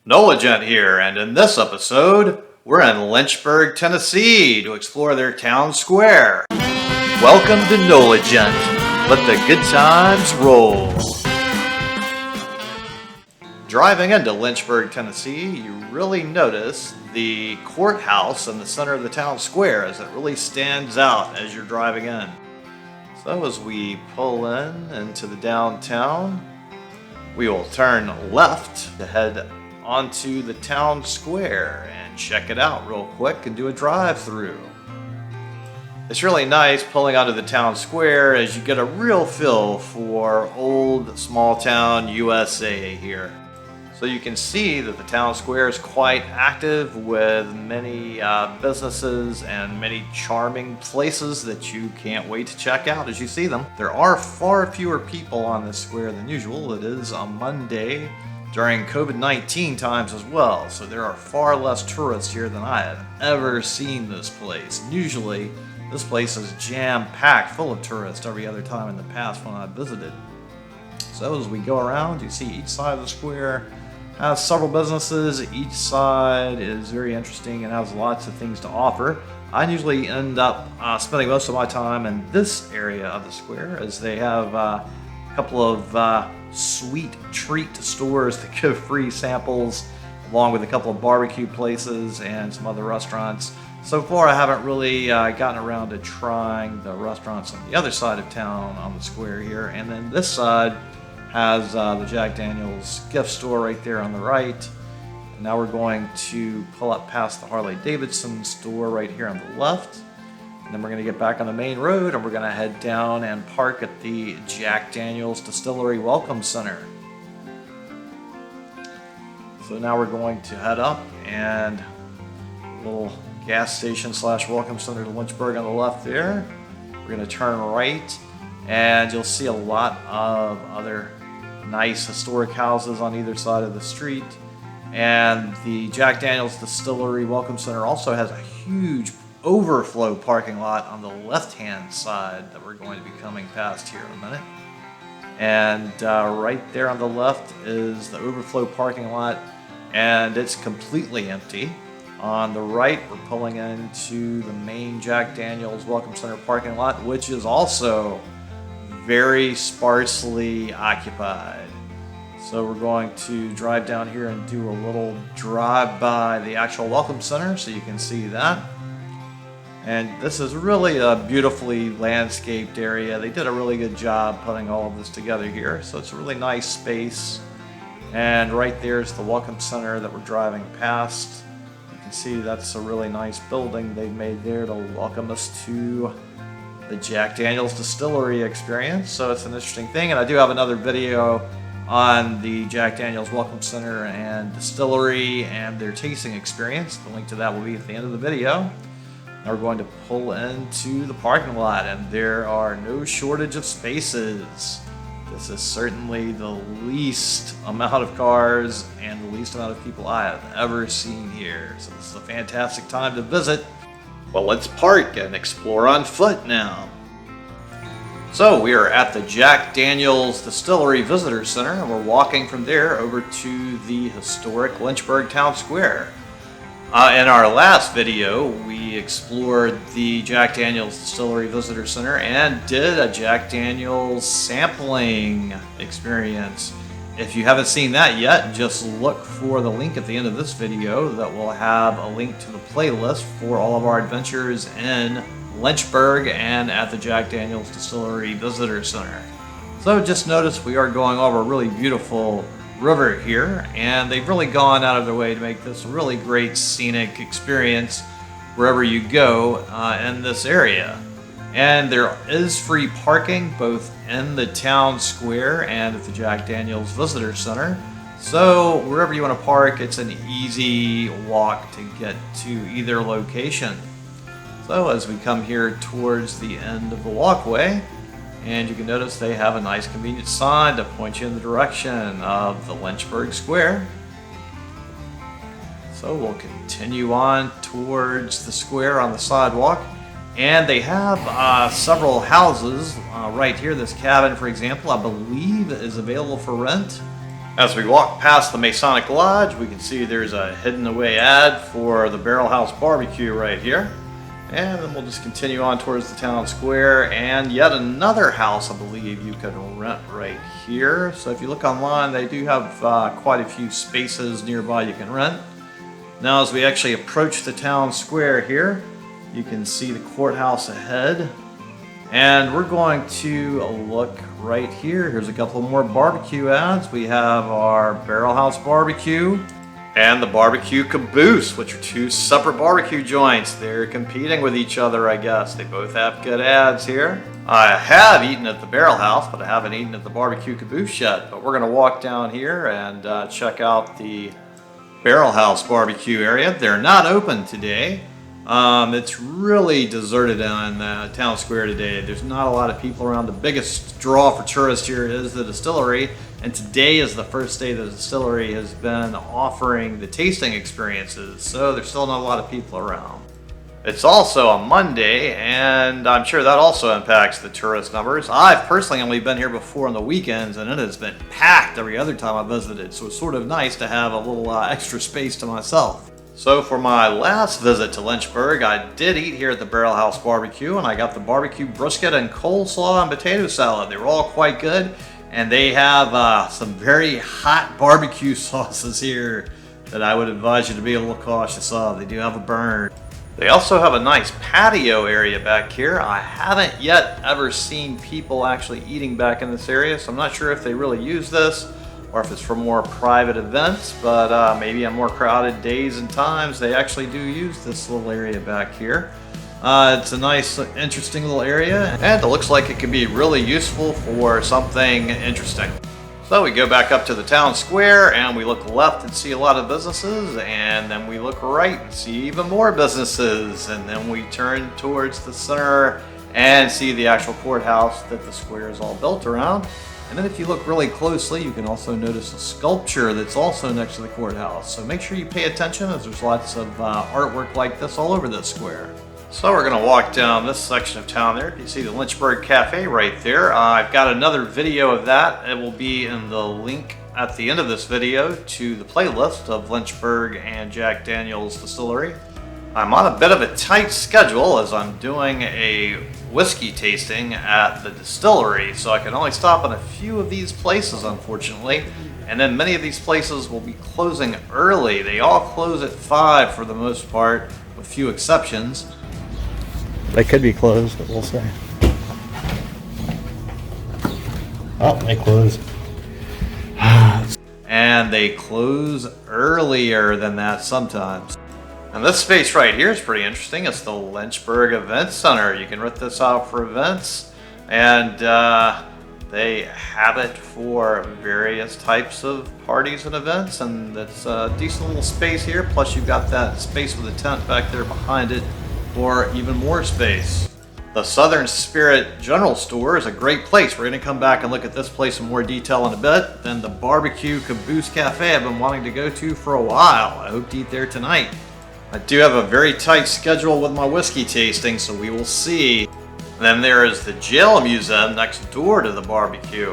NOLA here, and in this episode, we're in Lynchburg, Tennessee to explore their town square. Welcome to NOLA. Let the good times roll. Driving into Lynchburg, Tennessee, you really notice the courthouse in the center of the town square as it really stands out as you're driving in. So as we pull into the downtown, we will turn left to head onto the town square and check it out real quick and do a drive-through. It's really nice pulling onto the town square as you get a real feel for old small town USA here. So you can see that the town square is quite active with many businesses and many charming places that you can't wait to check out as you see them. There are far fewer people on this square than usual. It is a Monday during COVID-19 times as well, so there are far less tourists here than I have ever seen this place. Usually this place is jam-packed full of tourists every other time in the past when I visited. So as we go around, you see each side of the square has several businesses. Each side is very interesting and has lots of things to offer. I usually end up spending most of my time in this area of the square as they have a couple of sweet treat stores that give free samples, along with a couple of barbecue places and some other restaurants. So far I haven't really gotten around to trying the restaurants on the other side of town on the square here. And then this side has the Jack Daniel's gift store right there on the right. And now we're going to pull up past the Harley Davidson store right here on the left. And then we're going to get back on the main road and we're going to head down and park at the Jack Daniel's Distillery Welcome Center. So now we're going to head up and a little gas station / welcome center to Lynchburg on the left there. We're going to turn right and you'll see a lot of other nice historic houses on either side of the street. And the Jack Daniel's Distillery Welcome Center also has a huge overflow parking lot on the left-hand side that we're going to be coming past here in a minute. And right there on the left is the overflow parking lot, and it's completely empty. On the right, we're pulling into the main Jack Daniel's Welcome Center parking lot, which is also very sparsely occupied. So we're going to drive down here and do a little drive by the actual Welcome Center so you can see that. And this is really a beautifully landscaped area. They did a really good job putting all of this together here. So it's a really nice space. And right there's the Welcome Center that we're driving past. You can see that's a really nice building they've made there to welcome us to the Jack Daniel's Distillery experience. So it's an interesting thing. And I do have another video on the Jack Daniel's Welcome Center and Distillery and their tasting experience. The link to that will be at the end of the video. Now we're going to pull into the parking lot, and there are no shortage of spaces. This is certainly the least amount of cars and the least amount of people I have ever seen here. So this is a fantastic time to visit. Well, let's park and explore on foot now. So we are at the Jack Daniel's Distillery Visitor Center, and we're walking from there over to the historic Lynchburg Town Square. In our last video, we explored the Jack Daniel's Distillery Visitor Center and did a Jack Daniel's sampling experience. If you haven't seen that yet, just look for the link at the end of this video that will have a link to the playlist for all of our adventures in Lynchburg and at the Jack Daniel's Distillery Visitor Center. So just notice we are going over a really beautiful river here, and they've really gone out of their way to make this a really great scenic experience wherever you go in this area. And there is free parking both in the town square and at the Jack Daniel's Visitor Center. So wherever you want to park, it's an easy walk to get to either location. So as we come here towards the end of the walkway, and you can notice they have a nice convenient sign to point you in the direction of the Lynchburg Square. So we'll continue on towards the square on the sidewalk. And they have several houses right here. This cabin, for example, I believe is available for rent. As we walk past the Masonic Lodge, we can see there's a hidden away ad for the Barrel House Barbecue right here. And then we'll just continue on towards the town square, and yet another house I believe you can rent right here. So if you look online, they do have quite a few spaces nearby you can rent. Now as we actually approach the town square here, you can see the courthouse ahead. And we're going to look right here. Here's a couple more barbecue ads. We have our Barrel House Barbecue and the Barbecue Caboose, which are two separate barbecue joints. They're competing with each other, I guess. They both have good ads here. I have eaten at the Barrel House, but I haven't eaten at the Barbecue Caboose yet. But we're going to walk down here and check out the Barrel House Barbecue area. They're not open today. It's really deserted on town square today. There's not a lot of people around. The biggest draw for tourists here is the Distillery, and today is the first day the Distillery has been offering the tasting experiences, so there's still not a lot of people around. It's also a Monday, and I'm sure that also impacts the tourist numbers. I've personally only been here before on the weekends, and it has been packed every other time I visited, so it's sort of nice to have a little extra space to myself. So for my last visit to Lynchburg, I did eat here at the Barrel House Barbecue, and I got the barbecue brisket and coleslaw and potato salad. They were all quite good, and they have some very hot barbecue sauces here that I would advise you to be a little cautious of. They do have a burn. They also have a nice patio area back here. I haven't yet ever seen people actually eating back in this area, so I'm not sure if they really use this or if it's for more private events, but maybe on more crowded days and times, they actually do use this little area back here. It's a nice, interesting little area, and it looks like it could be really useful for something interesting. So we go back up to the town square, and we look left and see a lot of businesses, and then we look right and see even more businesses, and then we turn towards the center and see the actual courthouse that the square is all built around. And then if you look really closely, you can also notice a sculpture that's also next to the courthouse. So make sure you pay attention, as there's lots of artwork like this all over this square. So we're going to walk down this section of town there. You see the Lynchburg Cafe right there. I've got another video of that. It will be in the link at the end of this video to the playlist of Lynchburg and Jack Daniel's Distillery. I'm on a bit of a tight schedule as I'm doing a whiskey tasting at the Distillery, so I can only stop in a few of these places, unfortunately, and then many of these places will be closing early. They all close at 5 for the most part, with few exceptions. They could be closed, but we'll see. Oh, they close. And they close earlier than that sometimes. And this space right here is pretty interesting. It's the Lynchburg Event Center. You can rent this out for events, and they have it for various types of parties and events, and it's a decent little space here. Plus you've got that space with a tent back there behind it for even more space. The Southern Spirit General Store is a great place. We're going to come back and look at this place in more detail in a bit. Then the Barbecue Caboose Cafe I've been wanting to go to for a while. I hope to eat there tonight. I do have a very tight schedule with my whiskey tasting, so we will see. Then there is the Jail Museum next door to the barbecue.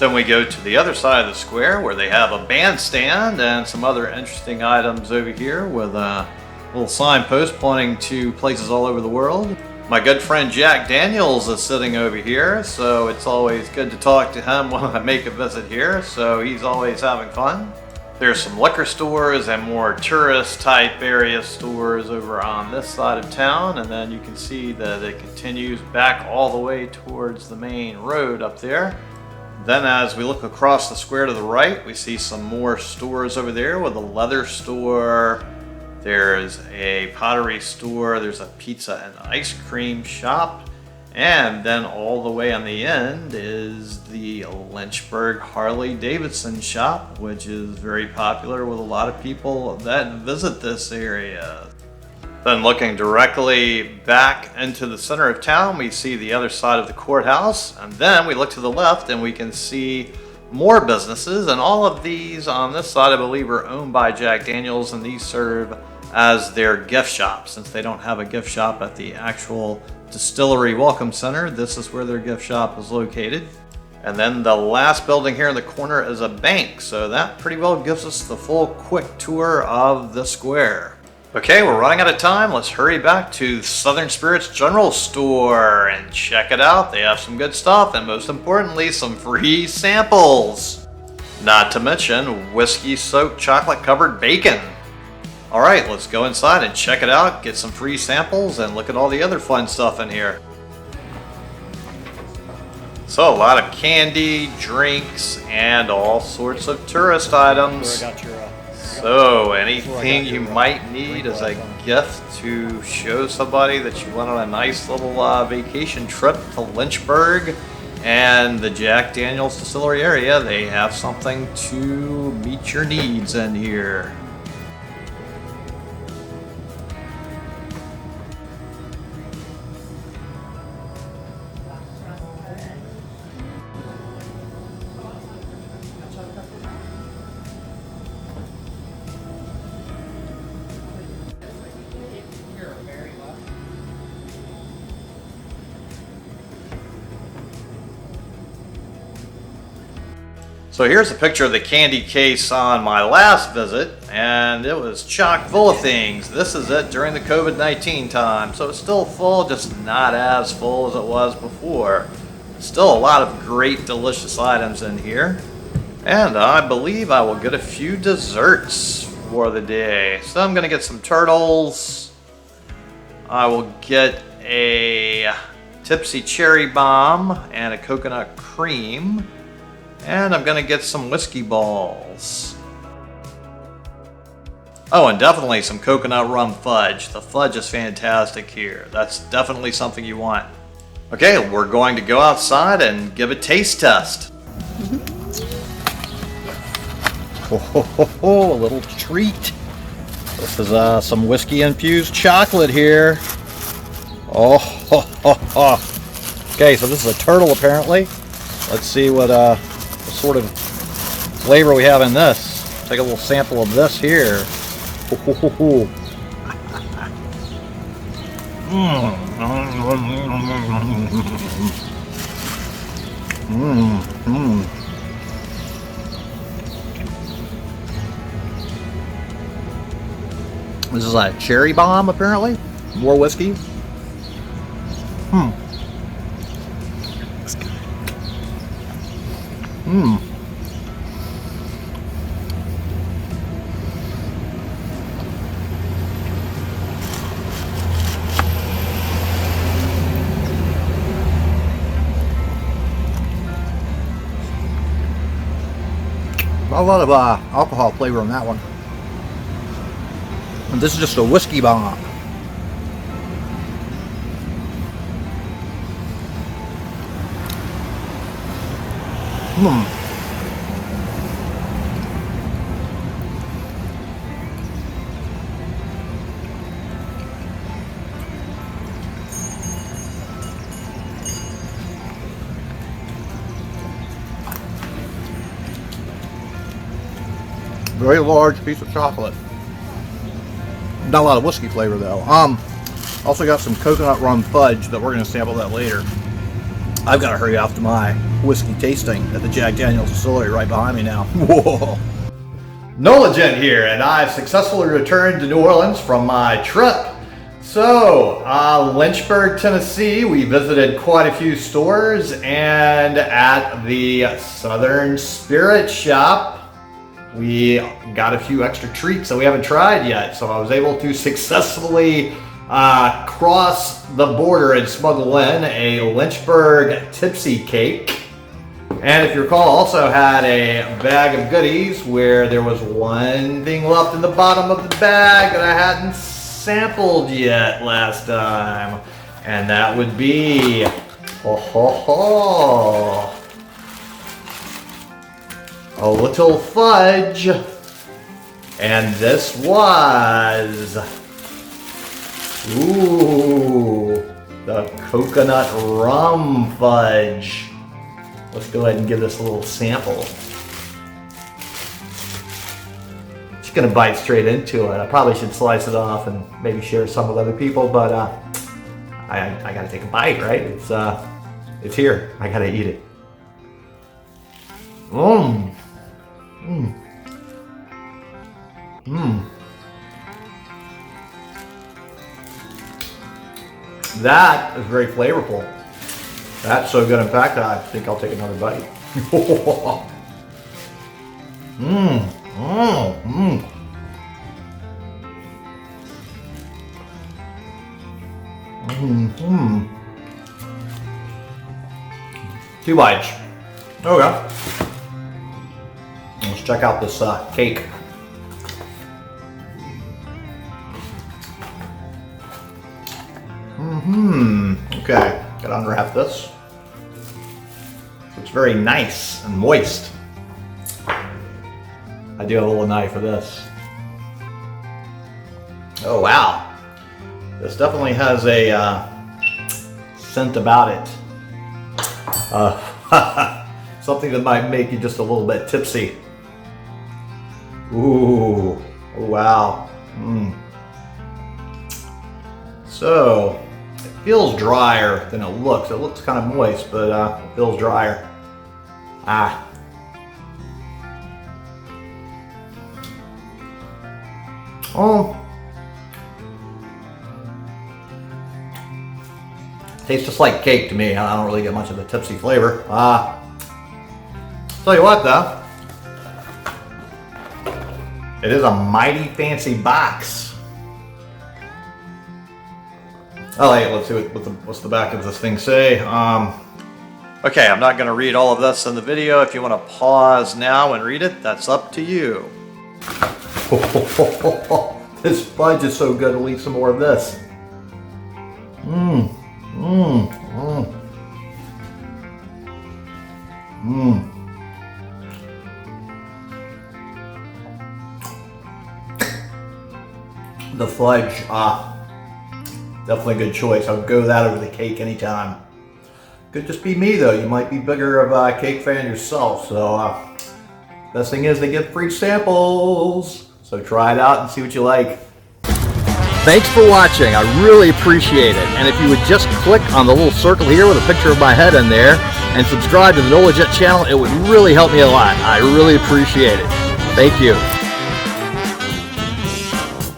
Then we go to the other side of the square where they have a bandstand and some other interesting items over here with a little signpost pointing to places all over the world. My good friend Jack Daniels is sitting over here, so it's always good to talk to him when I make a visit here, so he's always having fun. There's some liquor stores and more tourist type area stores over on this side of town, and then you can see that it continues back all the way towards the main road up there. Then as we look across the square to the right, we see some more stores over there with a leather store. There's a pottery store, there's a pizza and ice cream shop, and then all the way on the end is the Lynchburg Harley Davidson shop, which is very popular with a lot of people that visit this area. Then looking directly back into the center of town, we see the other side of the courthouse, and then we look to the left and we can see more businesses, and all of these on this side I believe are owned by Jack Daniels, and these serve as their gift shop. Since they don't have a gift shop at the actual Distillery Welcome Center, this is where their gift shop is located. And then the last building here in the corner is a bank, so that pretty well gives us the full quick tour of the square. Okay, we're running out of time. Let's hurry back to Southern Spirits General Store and check it out. They have some good stuff, and most importantly, some free samples. Not to mention whiskey-soaked chocolate-covered bacon. All right, let's go inside and check it out, get some free samples, and look at all the other fun stuff in here. So a lot of candy, drinks, and all sorts of tourist items. So anything you might need as a gift to show somebody that you went on a nice little vacation trip to Lynchburg and the Jack Daniel's Distillery area, they have something to meet your needs in here. So here's a picture of the candy case on my last visit, and it was chock full of things. This is it during the COVID-19 time, so it's still full, just not as full as it was before. Still a lot of great, delicious items in here, and I believe I will get a few desserts for the day. So I'm gonna get some turtles. I will get a tipsy cherry bomb and a coconut cream. And I'm gonna get some whiskey balls. Oh, and definitely some coconut rum fudge. The fudge is fantastic here. That's definitely something you want. Okay, we're going to go outside and give a taste test. Oh, a little treat. This is some whiskey infused chocolate here. Oh, okay, so this is a turtle apparently. Let's see what sort of flavor we have in this. Take a little sample of this here. This is a cherry bomb apparently. More whiskey. A lot of alcohol flavor on that one. And this is just a whiskey bomb. Very large piece of chocolate. Not a lot of whiskey flavor though. Also got some coconut rum fudge that we're going to sample that later. I've got to hurry off to my whiskey tasting at the Jack Daniel's Distillery right behind me now. Whoa! NOLA Gent here, and I've successfully returned to New Orleans from my trip. So, Lynchburg, Tennessee, we visited quite a few stores, and at the Southern Spirit Shop, we got a few extra treats that we haven't tried yet. So I was able to successfully cross the border and smuggle in a Lynchburg tipsy cake. And if you recall, also had a bag of goodies where there was one thing left in the bottom of the bag that I hadn't sampled yet last time. And that would be, a little fudge. And this was, the coconut rum fudge. Let's go ahead and give this a little sample. Just gonna bite straight into it. I probably should slice it off and maybe share some with other people, but I gotta take a bite, right? It's here. I gotta eat it. Mmm. Mmm. Mmm. That is very flavorful. That's so good. In fact, I think I'll take another bite. Mmm. Oh. Mmm. Mmm. 2 bites. Okay. Let's check out this cake. Okay, gotta unwrap this. It's very nice and moist. I do have a little knife for this. Oh wow. This definitely has a scent about it. Something that might make you just a little bit tipsy. Ooh, oh, wow. So, it feels drier than it looks. It looks kind of moist, but it feels drier. Oh. Tastes just like cake to me. I don't really get much of a tipsy flavor. Tell you what though, it is a mighty fancy box. Oh, hey, let's see what's the back of this thing say. Okay, I'm not going to read all of this in the video. If you want to pause now and read it, that's up to you. This fudge is so good. We'll eat some more of this. The fudge, definitely a good choice. I'll go that over the cake anytime. Could just be me though. You might be bigger of a cake fan yourself. So best thing is they get free samples. So try it out and see what you like. Thanks for watching. I really appreciate it. And if you would just click on the little circle here with a picture of my head in there and subscribe to the NOLA channel, it would really help me a lot. I really appreciate it. Thank you.